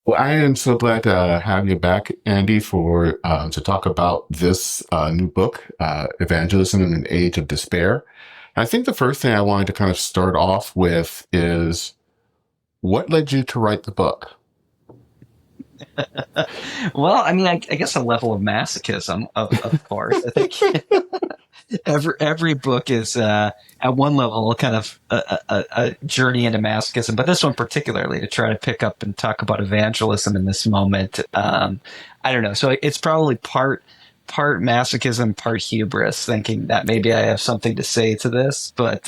Well, I am so glad to have you back, Andy, for to talk about this new book, Evangelism in an Age of Despair. I think the first thing I wanted to kind of start off with is what led you to write the book? Well, I mean, I guess a level of masochism, of course. I think every book is at one level kind of a journey into masochism, but this one particularly to try to pick up and talk about evangelism in this moment. I don't know. So it's probably part masochism, part hubris, thinking that maybe I have something to say to this. But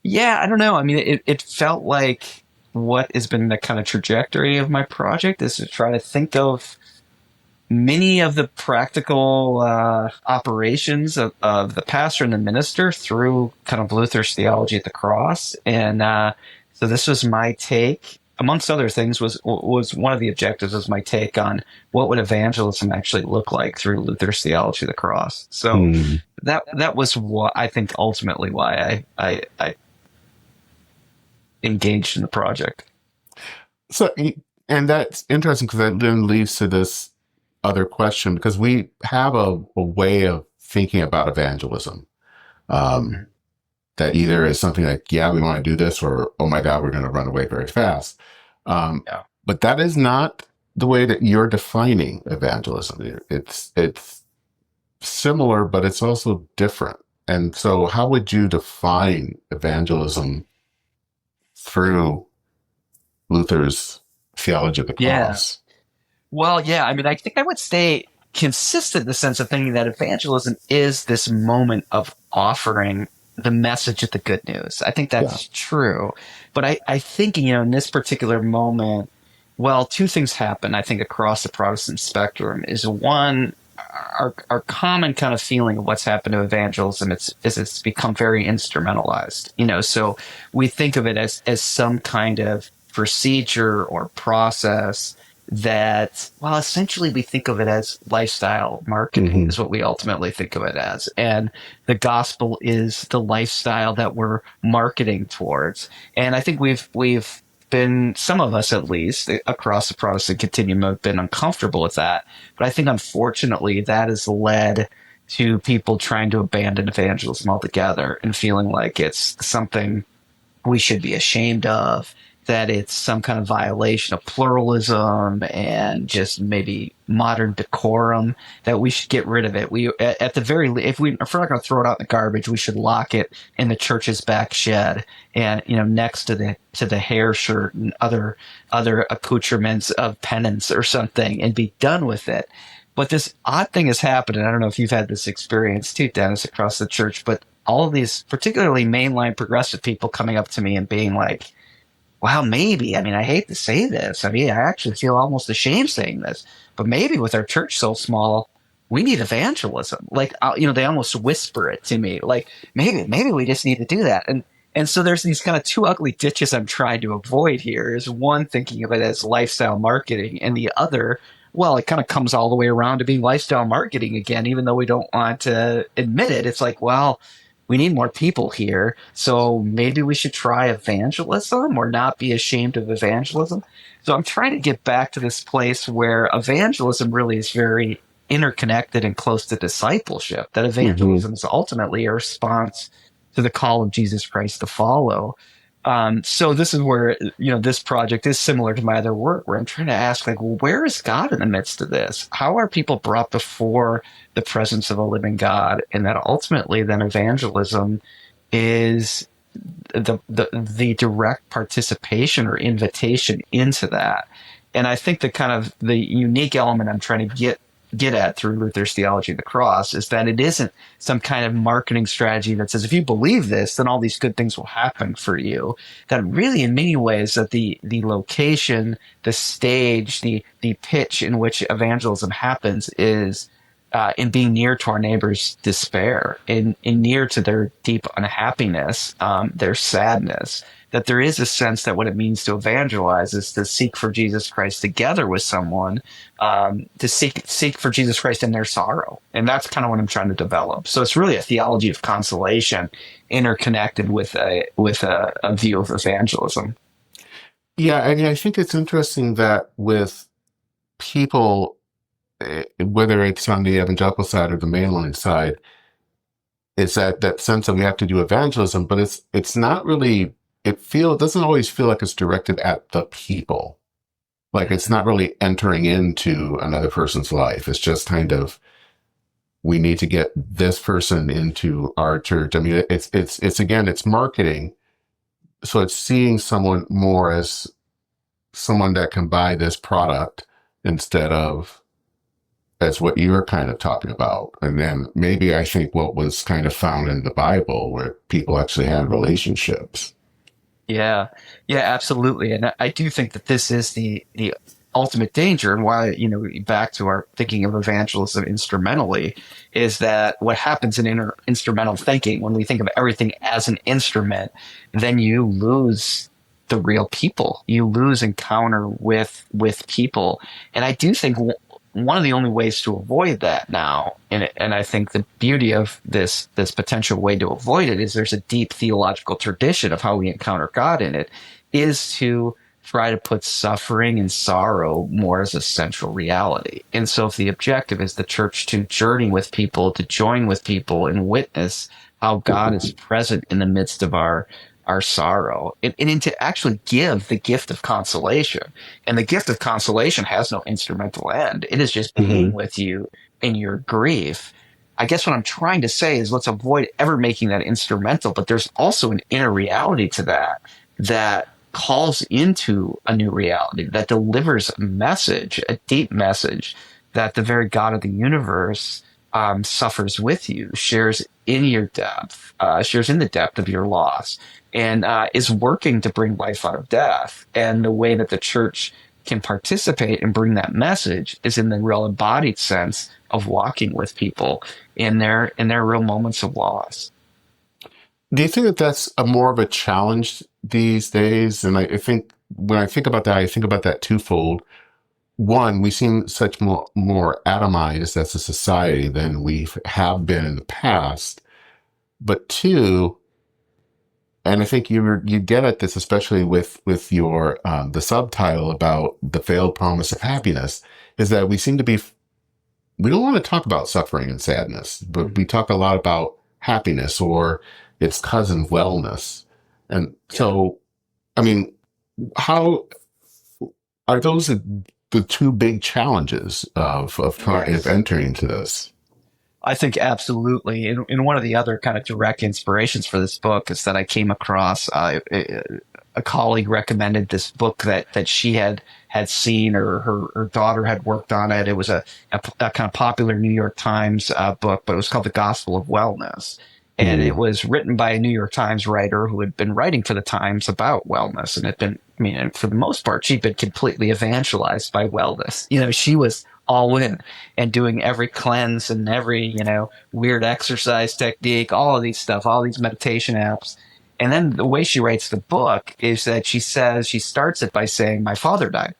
yeah, I don't know. I mean, it felt like what has been the kind of trajectory of my project is to try to think of many of the practical operations of the pastor and the minister through kind of Luther's theology at the cross. And so this was my take, amongst other things, was one of the objectives was my take on what would evangelism actually look like through Luther's theology of the cross. So Hmm. that was what I think ultimately why I engaged in the project. So, and that's interesting because that then leads to this other question because we have a way of thinking about evangelism um, that either is something like, yeah, we want to do this, or oh my God, we're going to run away very fast. Um, Yeah. but that is not the way that you're defining evangelism. It's similar, but it's also different. And so, how would you define evangelism through Luther's theology of the Yeah. cross? Well, yeah, I mean, I think I would stay consistent in the sense of thinking that evangelism is this moment of offering the message of the good news. I think Yeah. that's true. But I think, in this particular moment, well, two things happen, I think, across the Protestant spectrum is one, our common kind of feeling of what's happened to evangelism is it's become very instrumentalized. So we think of it as some kind of procedure or process that, well, essentially we think of it as lifestyle marketing Hmm. is what we ultimately think of it as. And the gospel is the lifestyle that we're marketing towards. And I think we've been, some of us at least, across the Protestant continuum have been uncomfortable with that. But I think unfortunately that has led to people trying to abandon evangelism altogether and feeling like it's something we should be ashamed of, that it's some kind of violation of pluralism and just maybe modern decorum, that we should get rid of it. We, at the very least, if we're not going to throw it out in the garbage, we should lock it in the church's back shed and, next to the hair shirt and other accoutrements of penance or something and be done with it. But this odd thing has happened, and I don't know if you've had this experience too, Dennis, across the church, but all of these, particularly mainline progressive people, coming up to me and being like, wow, maybe, I mean, I hate to say this. I mean, I actually feel almost ashamed saying this, but maybe with our church so small, we need evangelism. Like, they almost whisper it to me, like, maybe we just need to do that. And so there's these kind of two ugly ditches I'm trying to avoid here is one thinking of it as lifestyle marketing and the other, well, it kind of comes all the way around to being lifestyle marketing again, even though we don't want to admit it. It's like, well, we need more people here. So maybe we should try evangelism or not be ashamed of evangelism. So I'm trying to get back to this place where evangelism really is very interconnected and close to discipleship, that Hmm. evangelism is ultimately a response to the call of Jesus Christ to follow. So this is where, this project is similar to my other work where I'm trying to ask, like, well, where is God in the midst of this? How are people brought before the presence of a living God? And that ultimately then evangelism is the direct participation or invitation into that. And I think the kind of the unique element I'm trying to get at through Luther's theology of the cross is that it isn't some kind of marketing strategy that says if you believe this, then all these good things will happen for you. That really, in many ways, that the location, the stage, the pitch in which evangelism happens is in being near to our neighbors' despair, in near to their deep unhappiness, their sadness. That there is a sense that what it means to evangelize is to seek for Jesus Christ together with someone, to seek for Jesus Christ in their sorrow, and that's kind of what I'm trying to develop. So it's really a theology of consolation, interconnected with a view of evangelism. Yeah, I mean, I think it's interesting that with people, whether it's on the evangelical side or the mainline side, is that sense of we have to do evangelism, but it's not really. It doesn't always feel like it's directed at the people. Like it's not really entering into another person's life. It's just kind of we need to get this person into our church. I mean, it's again, it's marketing. So it's seeing someone more as someone that can buy this product instead of as what you were kind of talking about. And then maybe I think what was kind of found in the Bible where people actually had relationships. Yeah, yeah, absolutely. And I do think that this is the ultimate danger, and why, back to our thinking of evangelism instrumentally, is that what happens in instrumental thinking, when we think of everything as an instrument, then you lose the real people. You lose encounter with people. And I do think one of the only ways to avoid that now, and I think the beauty of this potential way to avoid it is there's a deep theological tradition of how we encounter God in it, is to try to put suffering and sorrow more as a central reality. And so if the objective is the church to journey with people, to join with people and witness how God is present in the midst of our sorrow, and to actually give the gift of consolation. And the gift of consolation has no instrumental end. It is just being Mm-hmm. with you in your grief. I guess what I'm trying to say is let's avoid ever making that instrumental, but there's also an inner reality to that calls into a new reality, that delivers a message, a deep message, that the very God of the universe suffers with you, shares in your depth, shares in the depth of your loss, and is working to bring life out of death. And the way that the church can participate and bring that message is in the real embodied sense of walking with people in their real moments of loss. Do you think that that's a more of a challenge these days? And I think when I think about that, I think about that twofold. One, we seem such more atomized as a society than we have been in the past. But two, and I think you get at this especially with your the subtitle about the failed promise of happiness, is that we seem to be we don't want to talk about suffering and sadness, but we talk a lot about happiness or its cousin wellness. And Yeah. so, I mean, how are those the two big challenges of trying of Yes. entering into this? I think absolutely. And one of the other kind of direct inspirations for this book is that I came across a colleague recommended this book that she had seen, or her daughter had worked on it. It was a kind of popular New York Times book, but it was called The Gospel of Wellness. And it Mm, was written by a New York Times writer who had been writing for the Times about wellness, and had been, I mean, for the most part, she'd been completely evangelized by wellness. She was all in and doing every cleanse and every, weird exercise technique, all of these stuff, all these meditation apps. And then the way she writes the book is that she starts it by saying, my father died.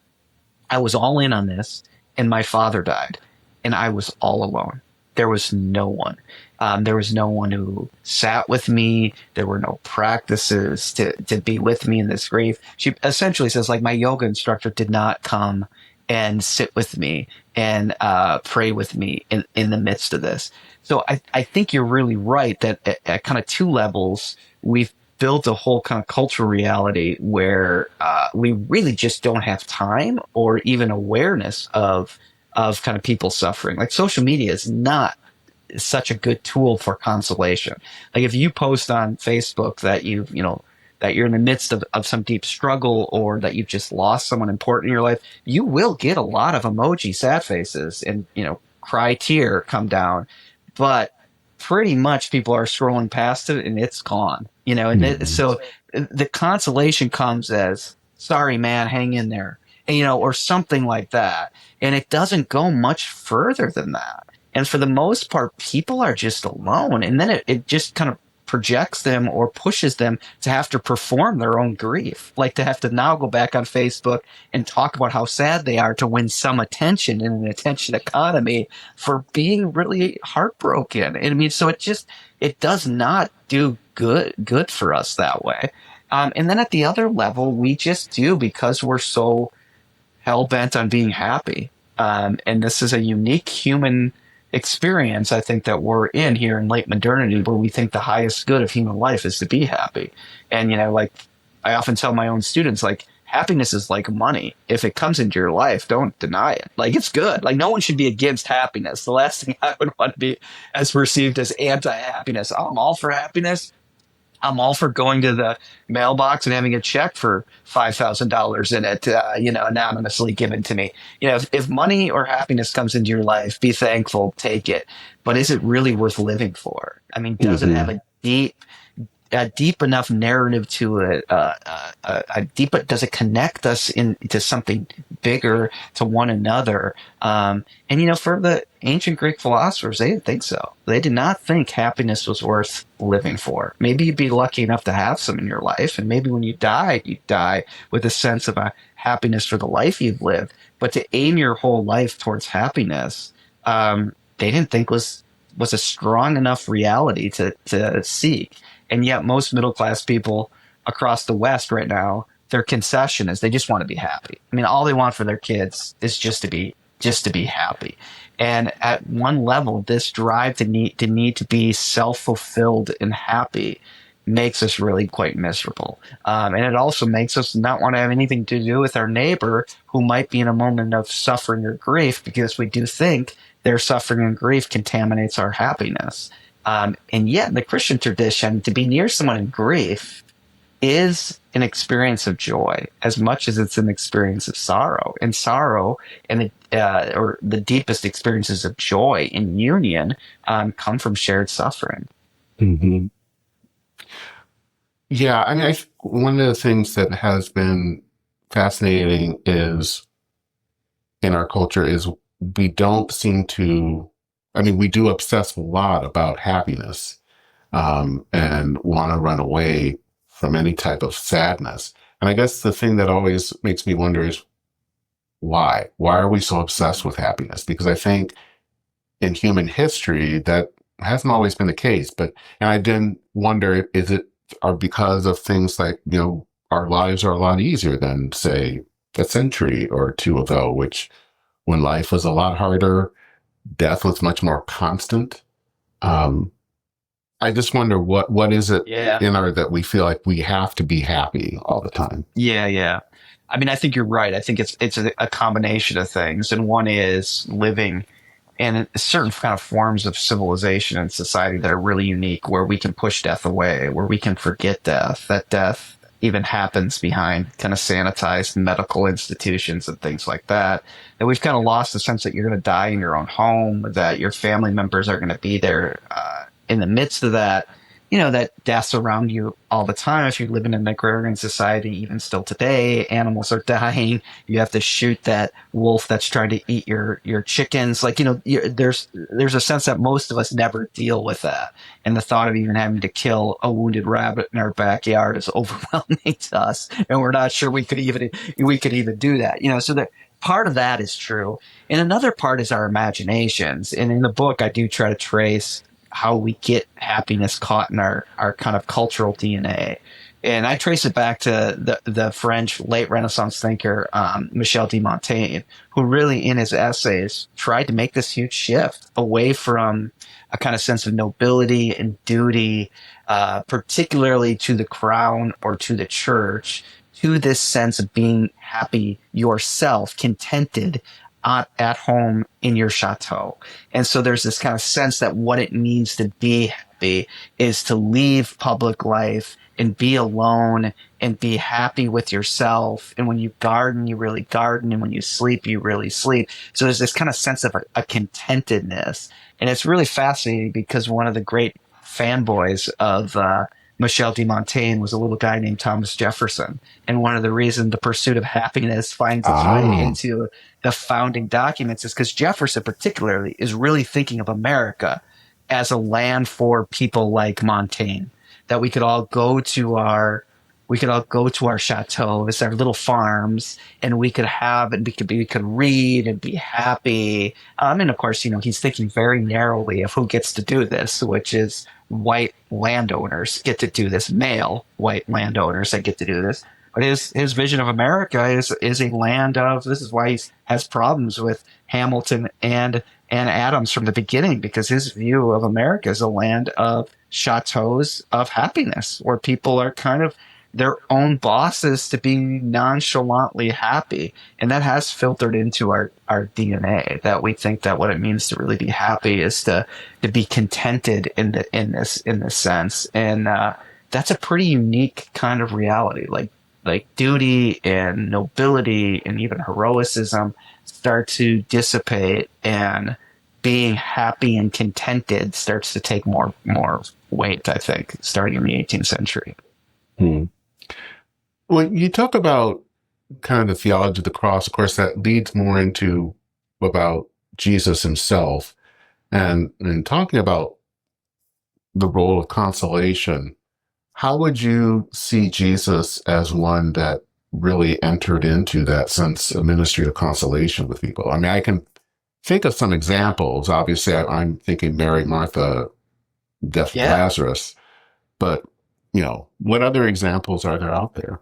I was all in on this, and my father died, and I was all alone. There was no one. There was no one who sat with me. There were no practices to be with me in this grief. She essentially says, like, my yoga instructor did not come and sit with me and pray with me in the midst of this. So I think you're really right that at kind of two levels, we've built a whole kind of cultural reality where we really just don't have time or even awareness of kind of people suffering. Like, social media is not such a good tool for consolation. Like, if you post on Facebook that that you're in the midst of some deep struggle, or that you've just lost someone important in your life, you will get a lot of emoji sad faces and, cry tear come down. But pretty much people are scrolling past it and it's gone, mm, so the consolation comes as, sorry, man, hang in there, and, or something like that. And it doesn't go much further than that. And for the most part, people are just alone. And then it just kind of projects them or pushes them to have to perform their own grief, like to have to now go back on Facebook and talk about how sad they are to win some attention in an attention economy for being really heartbroken. And I mean, so it does not do good for us that way. And then at the other level, we just do because we're so hell bent on being happy. And this is a unique human experience, I think, that we're in here in late modernity, where we think the highest good of human life is to be happy. And, like I often tell my own students, like, happiness is like money. If it comes into your life, don't deny it. Like, it's good. Like, no one should be against happiness. The last thing I would want to be as perceived as anti-happiness. Oh, I'm all for happiness. I'm all for going to the mailbox and having a check for $5,000 in it, anonymously given to me. If money or happiness comes into your life, be thankful, take it. But is it really worth living for? I mean, does it have Hmm. a deep enough narrative to it? Does it connect us into something bigger, to one another? And for the ancient Greek philosophers, they didn't think so. They did not think happiness was worth living for. Maybe you'd be lucky enough to have some in your life, and maybe when you die with a sense of a happiness for the life you've lived. But to aim your whole life towards happiness, they didn't think was a strong enough reality to seek. And yet most middle class people across the West right now, their concession is they just want to be happy. I mean, all they want for their kids is just to be happy. And at one level, this drive to be self-fulfilled and happy makes us really quite miserable. And it also makes us not want to have anything to do with our neighbor who might be in a moment of suffering or grief, because we do think their suffering and grief contaminates our happiness. And yet, in the Christian tradition, to be near someone in grief is an experience of joy as much as it's an experience of sorrow. And sorrow or the deepest experiences of joy in union come from shared suffering. Hmm. Yeah, I mean, one of the things that has been fascinating is in our culture is we don't seem to, I mean, we do obsess a lot about happiness, and want to run away from any type of sadness. And I guess the thing that always makes me wonder is why? Why are we so obsessed with happiness? Because I think in human history that hasn't always been the case. And I then wonder, is it are because of things like, our lives are a lot easier than, say, a century or two ago, which when life was a lot harder, death was much more constant. Um, I just wonder what is it Yeah. in our that we feel like we have to be happy all the time. Yeah, yeah. I mean, I think you're right. I think it's a combination of things, and one is living in certain kind of forms of civilization and society that are really unique, where we can push death away, where we can forget death, that death even happens behind kind of sanitized medical institutions and things like that. That we've kind of lost the sense that you're going to die in your own home, that your family members are going to be there in the midst of that. That death's around you all the time. If you live in an agrarian society, even still today, animals are dying. You have to shoot that wolf that's trying to eat your chickens. Like, there's a sense that most of us never deal with that. And the thought of even having to kill a wounded rabbit in our backyard is overwhelming to us. And we're not sure we could even do that. So that part of that is true. And another part is our imaginations. And in the book, I do try to trace how we get happiness caught in our kind of cultural DNA. And I trace it back to the French late Renaissance thinker, Michel de Montaigne, who really in his essays tried to make this huge shift away from a kind of sense of nobility and duty, particularly to the crown or to the church, to this sense of being happy yourself, contented at home in your chateau. And so there's this kind of sense that what it means to be happy is to leave public life and be alone and be happy with yourself. And when you garden, you really garden. And when you sleep, you really sleep. So there's this kind of sense of a contentedness. And it's really fascinating because one of the great fanboys of Michel de Montaigne was a little guy named Thomas Jefferson. And one of the reasons the pursuit of happiness finds its way Ah, into the founding documents is because Jefferson particularly is really thinking of America as a land for people like Montaigne, that we could all go to our we could all go to our chateaus, our little farms, and we could have, and we could read and be happy. And of course, he's thinking very narrowly of who gets to do this, which is white landowners get to do this, male white landowners that get to do this. But his vision of America is a land of, this is why he has problems with Hamilton and Adams from the beginning, because his view of America is a land of chateaus of happiness, where people are kind of their own bosses to be nonchalantly happy. And that has filtered into our DNA, that we think that what it means to really be happy is to be contented in this sense. And that's a pretty unique kind of reality. Like duty and nobility and even heroicism start to dissipate, and being happy and contented starts to take more weight, I think, starting in the 18th century. When you talk about kind of the theology of the cross, of course, that leads more into about Jesus himself, and in talking about the role of consolation. How would you see Jesus as one that really entered into that sense of ministry of consolation with people? I mean, I can think of some examples. Obviously, I'm thinking Mary, Martha, death of Lazarus, but what other examples are there out there?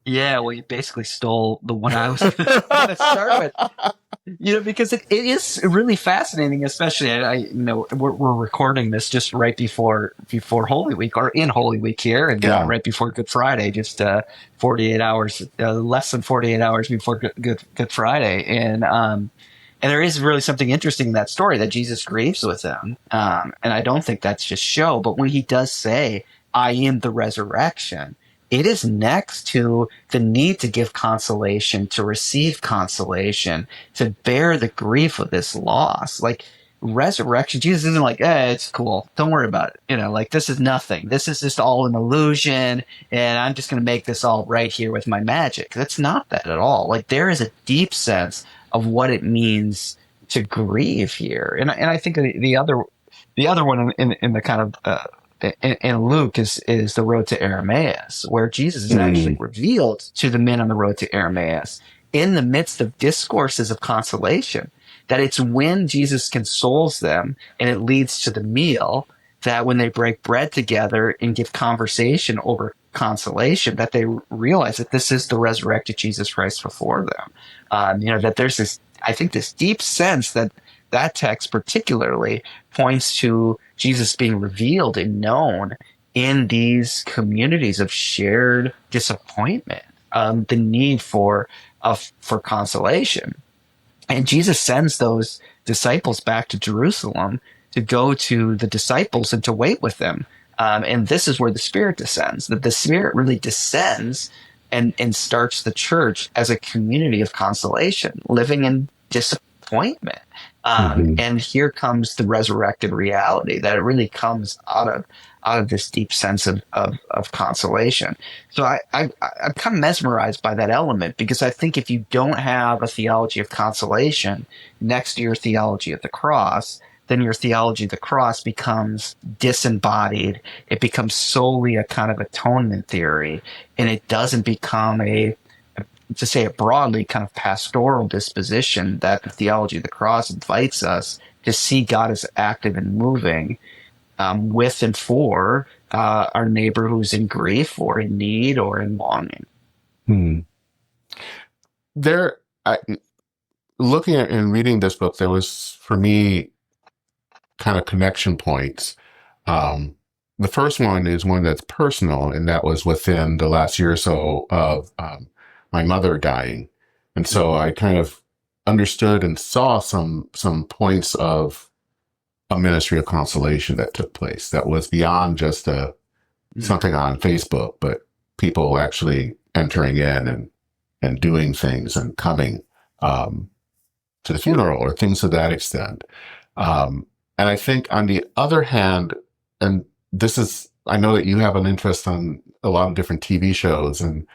Yeah, well, you basically stole the one I was going to start with. Because it is really fascinating, especially we're recording this just right before Holy Week, or in Holy Week here, and right before Good Friday, just 48 hours, less than 48 hours before Good Friday, and there is really something interesting in that story, that Jesus grieves with them, and I don't think that's just show, but when he does say, "I am the resurrection," it is next to the need to give consolation, to receive consolation, to bear the grief of this loss. Like, resurrection, Jesus isn't like, it's cool, don't worry about it. Like, this is nothing. This is just all an illusion, and I'm just going to make this all right here with my magic. That's not that at all. Like, there is a deep sense of what it means to grieve here. And I think the other one in the kind of, in Luke is the road to Emmaus, where Jesus is actually revealed to the men on the road to Emmaus in the midst of discourses of consolation. That it's when Jesus consoles them and it leads to the meal, that when they break bread together and give conversation over consolation, that they realize that this is the resurrected Jesus Christ before them. That there's this deep sense that text particularly points to Jesus being revealed and known in these communities of shared disappointment, the need for consolation. And Jesus sends those disciples back to Jerusalem to go to the disciples and to wait with them. And this is where the Spirit descends, that the Spirit really descends and starts the church as a community of consolation, living in disappointment. And here comes the resurrected reality, that it really comes out of this deep sense of consolation. So I'm kind of mesmerized by that element, because I think if you don't have a theology of consolation next to your theology of the cross, then your theology of the cross becomes disembodied. It becomes solely a kind of atonement theory, and it doesn't become to say it broadly, kind of pastoral disposition that the theology of the cross invites us to see God as active and moving with and for our neighbor who's in grief or in need or in longing. Looking at and reading this book, there was, for me, kind of connection points. The first one is one that's personal, and that was within the last year or so of my mother dying. And so I kind of understood and saw some points of a ministry of consolation that took place that was beyond just something on Facebook, but people actually entering in and doing things and coming to the funeral or things of that extent. And I think on the other hand, and I know that you have an interest on a lot of different TV shows, and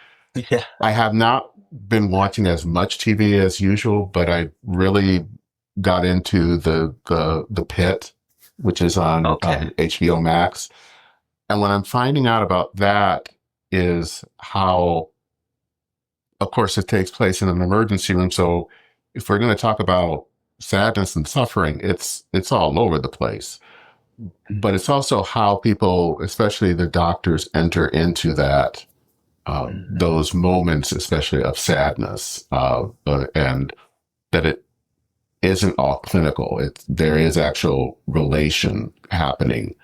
I have not been watching as much TV as usual, but I really got into the Pit, which is on HBO Max. And when I'm finding out about that, is how, of course, it takes place in an emergency room. So if we're going to talk about sadness and suffering, it's all over the place. But it's also how people, especially the doctors, enter into that those moments, especially of sadness, and that it isn't all clinical. There is actual relation happening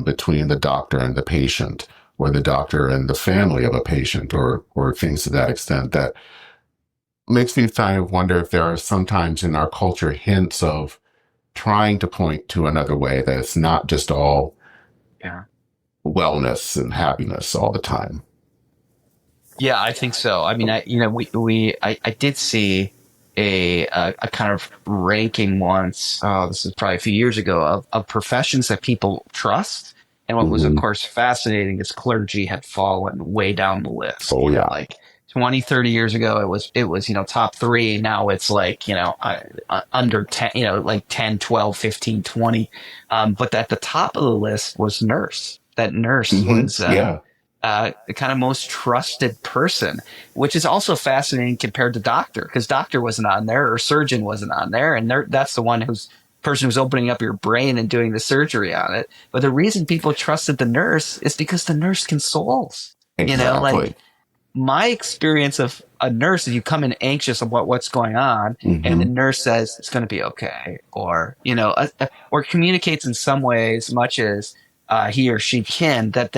between the doctor and the patient, or the doctor and the family of a patient, or things to that extent. That makes me kind of wonder if there are sometimes in our culture hints of trying to point to another way, that it's not just all Yeah. wellness and happiness all the time. Yeah, I think so. I mean, I did see a kind of ranking once. Oh, this is probably a few years ago of professions that people trust. And what was, of Mm-hmm. course, fascinating is clergy had fallen way down the list. Oh yeah. Like 20, 30 years ago, it was, top three. Now it's like, under 10, like 10, 12, 15, 20. But at the top of the list was nurse. That nurse Mm-hmm. was, Yeah. the kind of most trusted person, which is also fascinating compared to doctor, because doctor wasn't on there or surgeon wasn't on there. And that's the one who's opening up your brain and doing the surgery on it. But the reason people trusted the nurse is because the nurse consoles, like Exactly. my experience of a nurse is you come in anxious about what's going on, and the Mm-hmm. nurse says it's going to be okay, or or communicates in some way as much as he or she can, that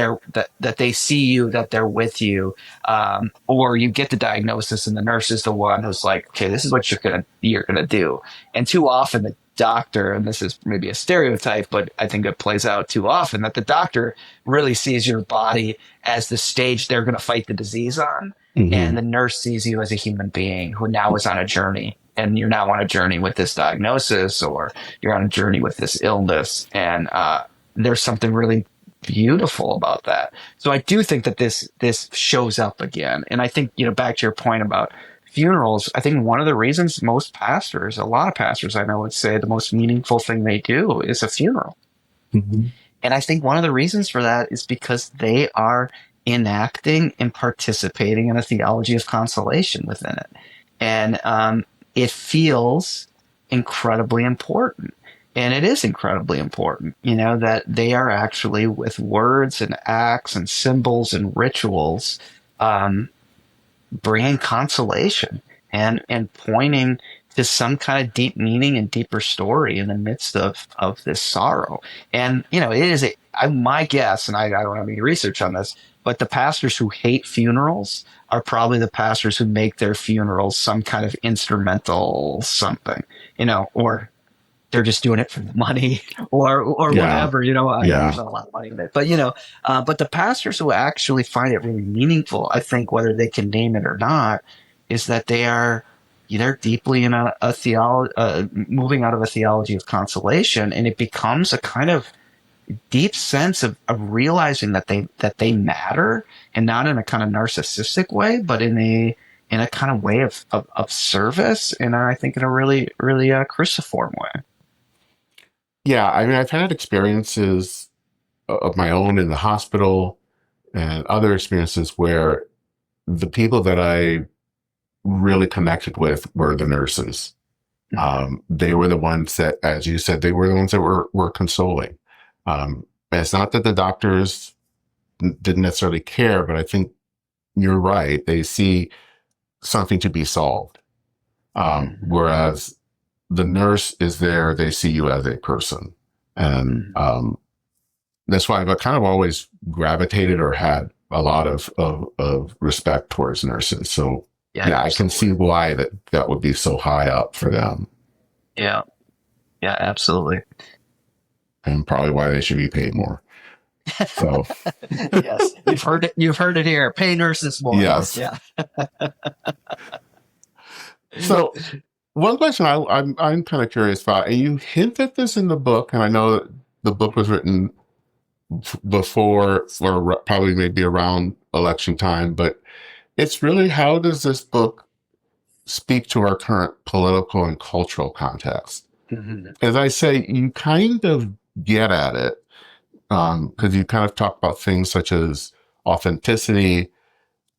they see you, that they're with you, or you get the diagnosis and the nurse is the one who's like, okay, this is what you're gonna do. And too often the doctor, and this is maybe a stereotype, but I think it plays out too often, that the doctor really sees your body as the stage they're going to fight the disease on. Mm-hmm. And the nurse sees you as a human being who now is on a journey. And you're now on a journey with this diagnosis, or you're on a journey with this illness. And there's something really beautiful about that. So I do think that this shows up again. And I think, back to your point about funerals, I think one of the reasons most pastors, a lot of pastors I know, would say the most meaningful thing they do is a funeral. Mm-hmm. And I think one of the reasons for that is because they are enacting and participating in a theology of consolation within it. And it feels incredibly important. And it is incredibly important, that they are actually, with words and acts and symbols and rituals, bringing consolation and pointing to some kind of deep meaning and deeper story in the midst of this sorrow. And, it is my guess, and I don't have any research on this, but the pastors who hate funerals are probably the pastors who make their funerals some kind of instrumental something, or they're just doing it for the money, or Yeah. whatever, Yeah. there's not a lot of money in it, but but the pastors who actually find it really meaningful, I think, whether they can name it or not, is that they're deeply in a theology, moving out of a theology of consolation, and it becomes a kind of deep sense of realizing that they matter, and not in a kind of narcissistic way, but in a kind of way of service, and I think in a really, really cruciform way. Yeah. I mean, I've had experiences of my own in the hospital and other experiences where the people that I really connected with were the nurses. They were the ones that, as you said, they were the ones that were consoling. And it's not that the doctors didn't necessarily care, but I think you're right. They see something to be solved. Whereas the nurse is there, they see you as a person. And that's why I've kind of always gravitated or had a lot of respect towards nurses. So yeah, I can see why that would be so high up for them. Yeah. Yeah, absolutely. And probably why they should be paid more. So Yes, you've heard it here. Pay nurses more. yes. Yeah. So one question I'm kind of curious about, and you hint at this in the book, and I know that the book was written before, or probably maybe around election time, but it's really, how does this book speak to our current political and cultural context? As I say, you kind of get at it, because you kind of talk about things such as authenticity.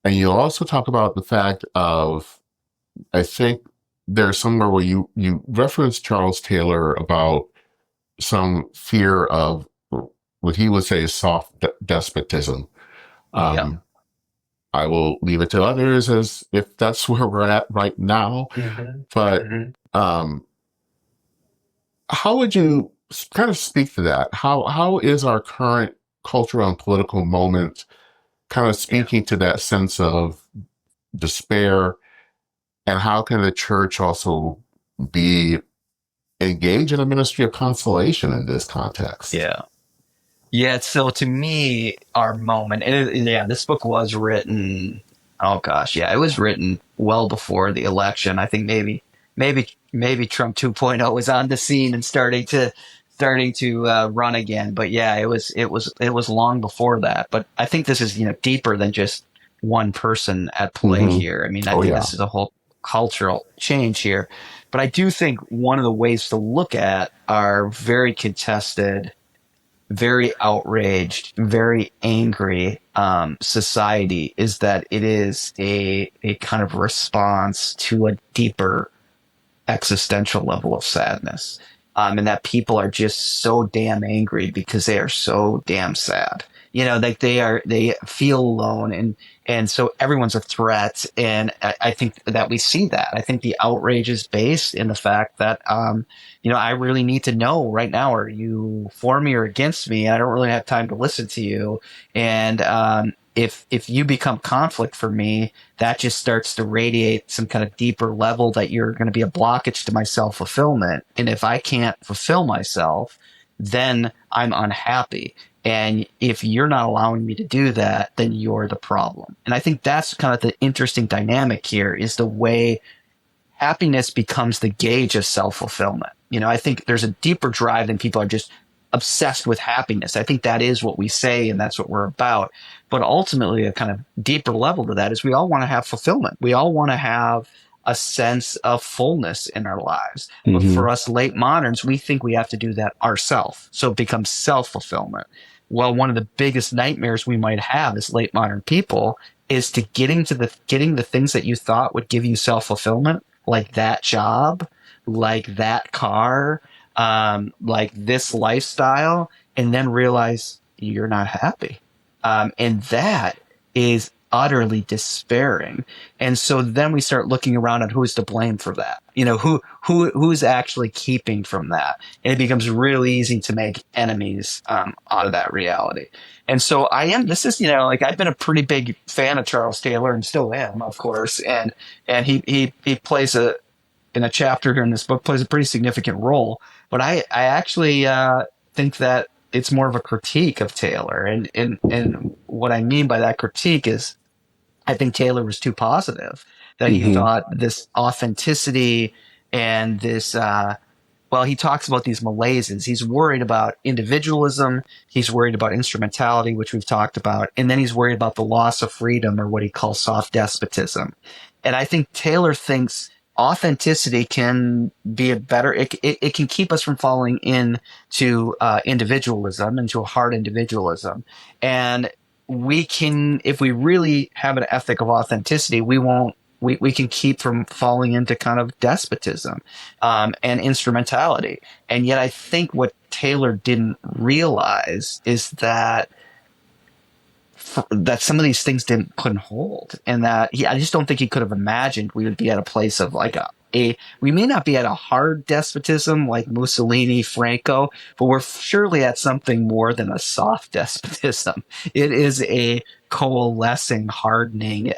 And you also talk about the fact of, I think there's somewhere where you reference Charles Taylor about some fear of what he would say is soft despotism. Yeah. Um, I will leave it to others as if that's where we're at right now. Hmm. But Hmm. um, how would you kind of speak to that? How is our current cultural and political moment kind of Yeah. speaking to that sense of despair? And how can the church also be engaged in a ministry of consolation in this context? Yeah. Yeah, so to me, our moment, yeah, this book was written, oh gosh, yeah, it was written well before the election. I think maybe Trump 2.0 was on the scene and starting to run again. But yeah, it was long before that. But I think this is, deeper than just one person at play Hmm. here. I mean, I Oh think yeah. this is a whole cultural change here. But I do think one of the ways to look at our very contested, very outraged, very angry society is that it is a kind of response to a deeper existential level of sadness. And that people are just so damn angry because they are so damn sad. Like they feel alone, and so everyone's a threat. And I think that we see that. I think the outrage is based in the fact that, I really need to know right now, are you for me or against me? I don't really have time to listen to you. And, if you become conflict for me, that just starts to radiate some kind of deeper level that you're going to be a blockage to my self fulfillment. And if I can't fulfill myself, then I'm unhappy. And if you're not allowing me to do that, then you're the problem. And I think that's kind of the interesting dynamic here, is the way happiness becomes the gauge of self fulfillment. I think there's a deeper drive than people are just obsessed with happiness. I think that is what we say and that's what we're about. But ultimately, a kind of deeper level to that is we all want to have fulfillment. We all want to have a sense of fullness in our lives. But Hmm. for us late moderns, we think we have to do that ourselves. So it becomes self fulfillment. Well, one of the biggest nightmares we might have as late modern people is to getting the things that you thought would give you self fulfillment, like that job, like that car, like this lifestyle, and then realize you're not happy. And that is utterly despairing. And so then we start looking around at who's to blame for that. Who's actually keeping from that. And it becomes really easy to make enemies out of that reality. And so this is, like, I've been a pretty big fan of Charles Taylor and still am, of course. And he plays in a chapter here in this book, plays a pretty significant role. But I actually think that it's more of a critique of Taylor. And what I mean by that critique is I think Taylor was too positive, that he Hmm. thought this authenticity and this, well, he talks about these malaises. He's worried about individualism. He's worried about instrumentality, which we've talked about. And then he's worried about the loss of freedom, or what he calls soft despotism. And I think Taylor thinks authenticity can be it can keep us from falling into individualism, into a hard individualism. And we can, if we really have an ethic of authenticity, we can keep from falling into kind of despotism and instrumentality. And yet I think what Taylor didn't realize is that some of these things couldn't hold, and that I just don't think he could have imagined we would be at a place of like we may not be at a hard despotism like Mussolini, Franco, but we're surely at something more than a soft despotism. It is a coalescing, hardening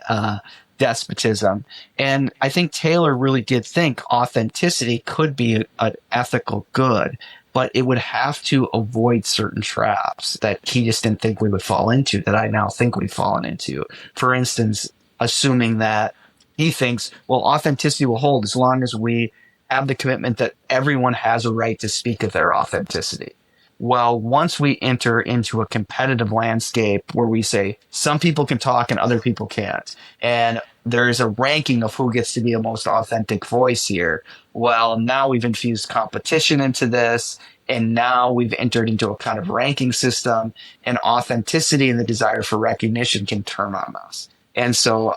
despotism. And I think Taylor really did think authenticity could be an ethical good, but it would have to avoid certain traps that he just didn't think we would fall into, that I now think we've fallen into. For instance, assuming that he thinks, well, authenticity will hold as long as we have the commitment that everyone has a right to speak of their authenticity. Well, once we enter into a competitive landscape where we say some people can talk and other people can't, and there's a ranking of who gets to be a most authentic voice here. Well, now we've infused competition into this, and now we've entered into a kind of ranking system, and authenticity and the desire for recognition can turn on us. And so,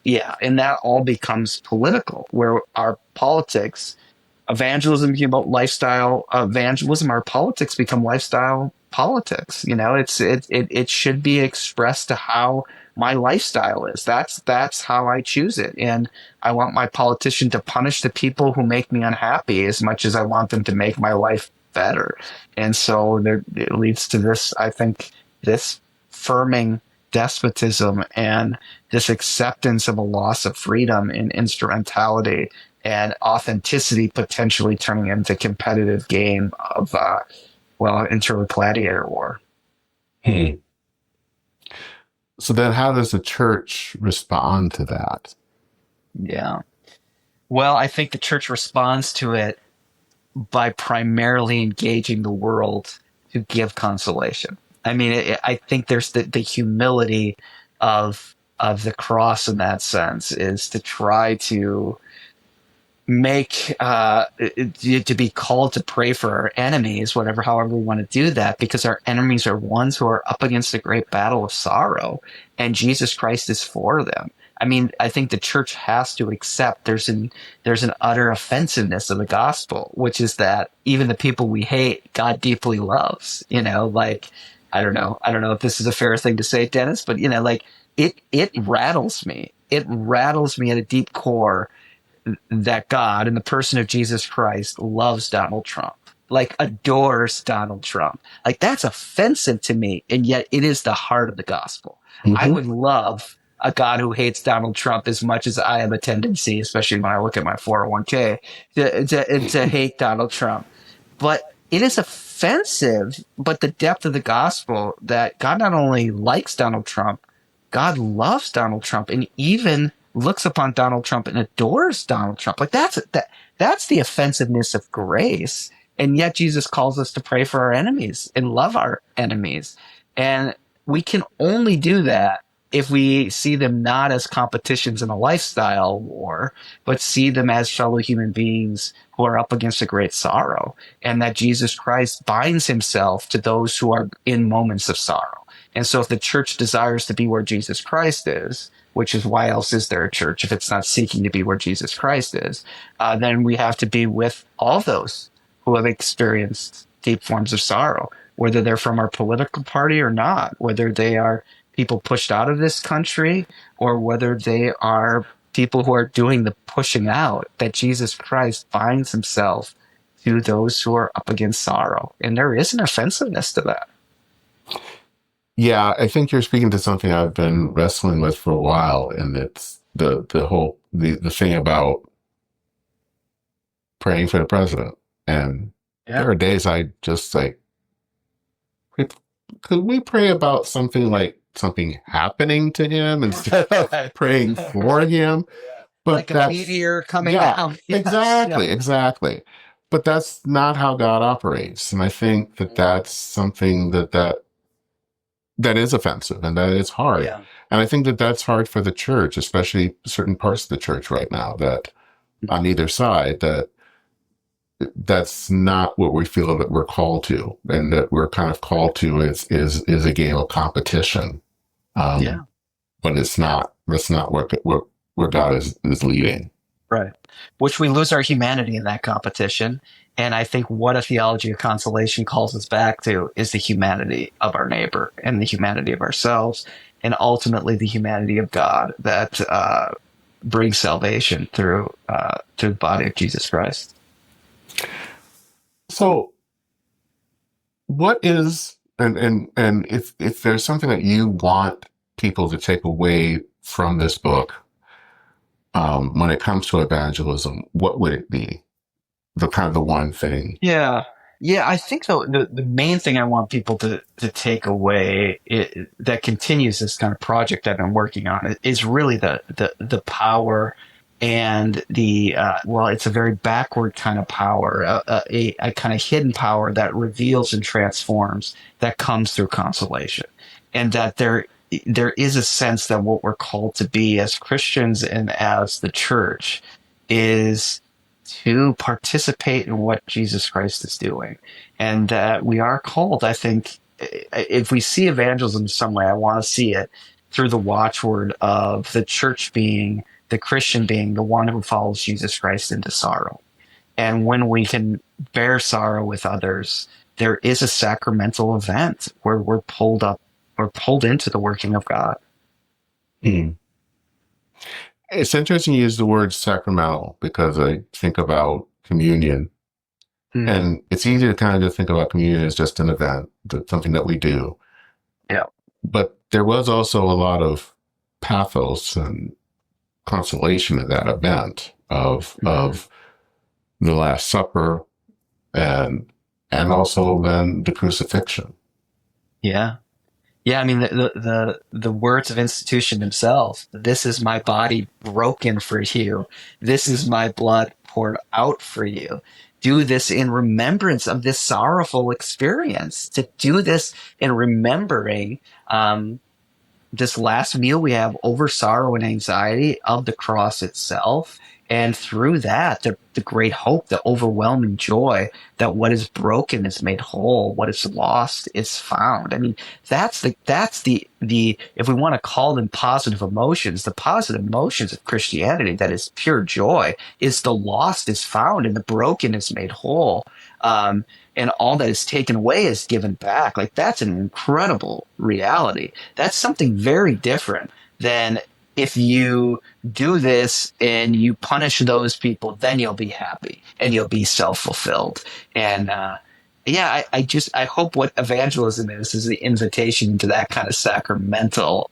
yeah, and that all becomes political, where our politics, evangelism became about lifestyle evangelism, our politics become lifestyle politics. It should be expressed to how my lifestyle is. That's how I choose it. And I want my politician to punish the people who make me unhappy as much as I want them to make my life better. And so it leads to this, I think, this firming despotism and this acceptance of a loss of freedom and instrumentality and authenticity potentially turning into competitive game of, into a gladiator war. Hmm. So then how does the church respond to that? Yeah. Well, I think the church responds to it by primarily engaging the world to give consolation. I mean, I think there's the humility of the cross in that sense is to try to make to be called to pray for our enemies, however we want to do that, because our enemies are ones who are up against a great battle of sorrow, and Jesus Christ is for them. I mean, I think the church has to accept there's an utter offensiveness of the gospel, which is that even the people we hate, God deeply loves. Like I don't know if this is a fair thing to say, Dennis, but it rattles me. It rattles me at a deep core that God, in the person of Jesus Christ, loves Donald Trump, like adores Donald Trump. Like that's offensive to me, and yet it is the heart of the gospel. Mm-hmm. I would love a God who hates Donald Trump as much as I have a tendency, especially when I look at my 401k, to hate Donald Trump. But it is offensive, but the depth of the gospel that God not only likes Donald Trump, God loves Donald Trump and even looks upon Donald Trump and adores Donald Trump. Like that's the offensiveness of grace. And yet Jesus calls us to pray for our enemies and love our enemies. And we can only do that if we see them not as competitions in a lifestyle war, but see them as fellow human beings who are up against a great sorrow, and that Jesus Christ binds himself to those who are in moments of sorrow. And so if the church desires to be where Jesus Christ is, which is why else is there a church if it's not seeking to be where Jesus Christ is, then we have to be with all those who have experienced deep forms of sorrow, whether they're from our political party or not, whether they are people pushed out of this country or whether they are people who are doing the pushing out, that Jesus Christ binds himself to those who are up against sorrow. And there is an offensiveness to that. Yeah, I think you're speaking to something I've been wrestling with for a while, and it's the whole the thing about praying for the president. And there are days I just like, could we pray about something like something happening to him instead of praying for him? But like a meteor coming down. Exactly. But that's not how God operates, and I think that's something that is offensive and that is hard. Yeah. And I think that's hard for the church, especially certain parts of the church right now, that on either side, that's not what we feel that we're called to, and that we're kind of called to is a game of competition. But it's not, that's not where God is leading. Right. Which we lose our humanity in that competition. And I think what a theology of consolation calls us back to is the humanity of our neighbor and the humanity of ourselves, and ultimately the humanity of God that brings salvation through the body of Jesus Christ. So what is, and if there's something that you want people to take away from this book, when it comes to evangelism, what would it be? The kind of the one thing. Yeah. I think the main thing I want people to take away that continues this kind of project I've been working on is really the power and it's a very backward kind of power, a kind of hidden power that reveals and transforms, that comes through consolation. And that there there is a sense that what we're called to be as Christians and as the church is to participate in what Jesus Christ is doing. And we are called, I think, if we see evangelism some way, I want to see it through the watchword of the church being, the Christian being the one who follows Jesus Christ into sorrow. And when we can bear sorrow with others, there is a sacramental event where we're pulled up or pulled into the working of God. Mm. It's interesting you use the word sacramental because I think about communion. Mm. And it's easy to kind of just think about communion as just an event, something that we do. Yeah. But there was also a lot of pathos and consolation in that event of the Last Supper and also then the crucifixion. Yeah. Yeah, I mean the words of institution themselves. This is my body broken for you. This is my blood poured out for you. Do this in remembrance of this sorrowful experience. To do this in remembering this last meal we have over sorrow and anxiety of the cross itself. And through that, the great hope, the overwhelming joy that what is broken is made whole, what is lost is found. I mean, that's the if we want to call them positive emotions, the positive emotions of Christianity, that is pure joy, is the lost is found and the broken is made whole. And all that is taken away is given back. Like, that's an incredible reality. That's something very different than if you do this and you punish those people, then you'll be happy and you'll be self-fulfilled. And I hope what evangelism is the invitation to that kind of sacramental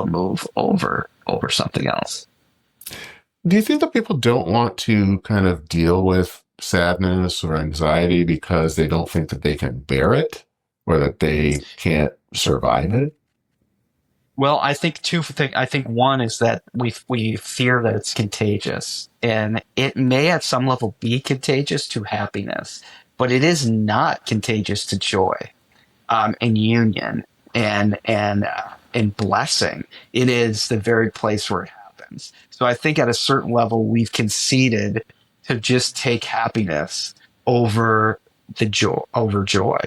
move over something else. Do you think that people don't want to kind of deal with sadness or anxiety because they don't think that they can bear it or that they can't survive it? Well, I think two things. I think one is that we fear that it's contagious, and it may at some level be contagious to happiness, but it is not contagious to joy, and union and blessing. It is the very place where it happens. So I think at a certain level we've conceded to just take happiness over joy,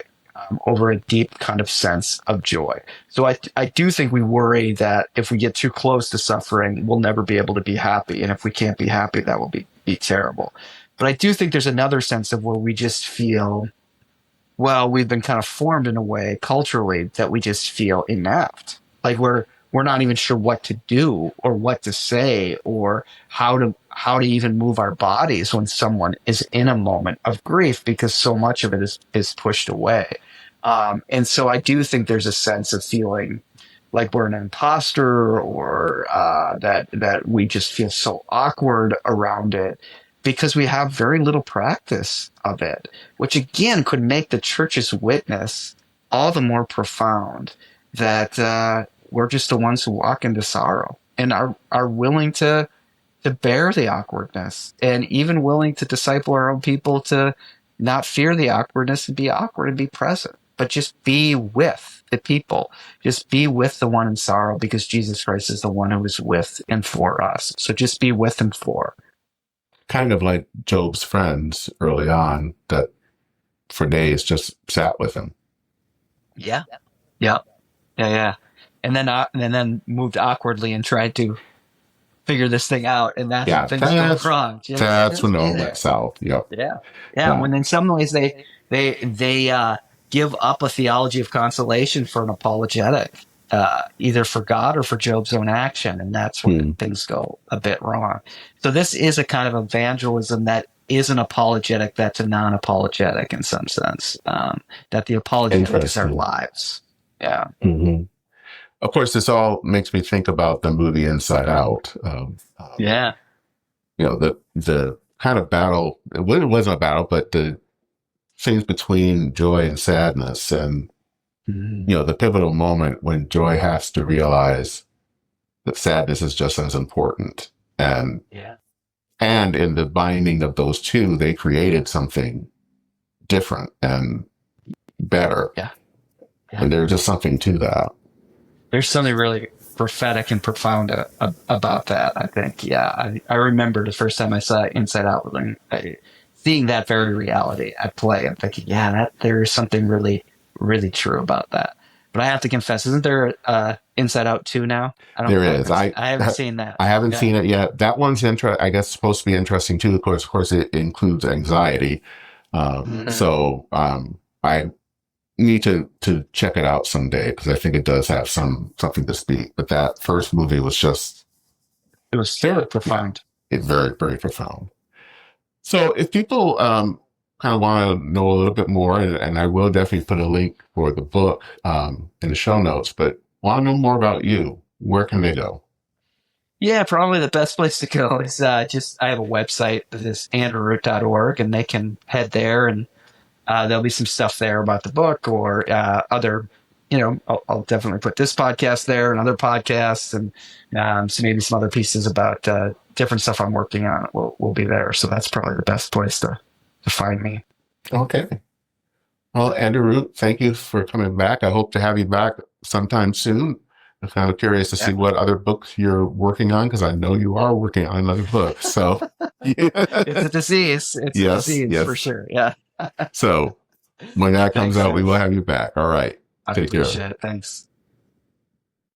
over a deep kind of sense of joy. So I do think we worry that if we get too close to suffering, we'll never be able to be happy. And if we can't be happy, that will be terrible. But I do think there's another sense of where we just feel, well, we've been kind of formed in a way culturally that we just feel inept. Like we're not even sure what to do or what to say or how to even move our bodies when someone is in a moment of grief, because so much of it is pushed away. And so I do think there's a sense of feeling like we're an imposter, or that we just feel so awkward around it because we have very little practice of it, which again could make the church's witness all the more profound, that we're just the ones who walk into sorrow and are willing to bear the awkwardness, and even willing to disciple our own people to not fear the awkwardness and be awkward and be present, but just be with the people, just be with the one in sorrow, because Jesus Christ is the one who is with and for us. So just be with him for. Kind of like Job's friends early on that for days just sat with him. Yeah. Yeah. Yeah. Yeah. And then moved awkwardly and tried to figure this thing out, and that's when things go wrong. That's when it all went south. Yep. Yeah. When in some ways they give up a theology of consolation for an apologetic, either for God or for Job's own action, and that's when things go a bit wrong. So this is a kind of evangelism that is an apologetic that's a non-apologetic in some sense. That the apologetic is our lives. Yeah. Mm-hmm. Of course, this all makes me think about the movie Inside Out. Yeah. You know, the kind of battle, it wasn't a battle, but the things between joy and sadness, and, you know, the pivotal moment when joy has to realize that sadness is just as important. And in the binding of those two, they created something different and better. Yeah. Yeah. And there's just something to that. There's something really prophetic and profound about that, I think. Yeah. I remember the first time I saw Inside Out, and seeing that very reality at play. I'm thinking, yeah, there is something really, really true about that. But I have to confess, isn't there Inside Out 2 now? There is. I haven't seen that. I haven't Yeah. seen it yet. That one's I guess supposed to be interesting too. Of course, it includes anxiety. Mhm. I need to check it out someday because I think it does have something to speak. But that first movie was just It was very, yeah, profound. it's very, very profound. So if people kind of want to know a little bit more, and I will definitely put a link for the book in the show notes, but want to know more about you, where can they go? Yeah, probably the best place to go is I have a website that is andrewroot.org, and they can head there, and there'll be some stuff there about the book or other, I'll definitely put this podcast there and other podcasts, and so maybe some other pieces about different stuff I'm working on will be there. So that's probably the best place to find me. Okay. Well, Andrew Root, thank you for coming back. I hope to have you back sometime soon. I'm kind of curious to see Yeah. what other books you're working on because I know you are working on another book. So, It's a disease. It's a yes, disease for yes. sure. Yeah. So when that comes Thanks, out, we man. will have you back. All right. I Take care. appreciate it. Thanks.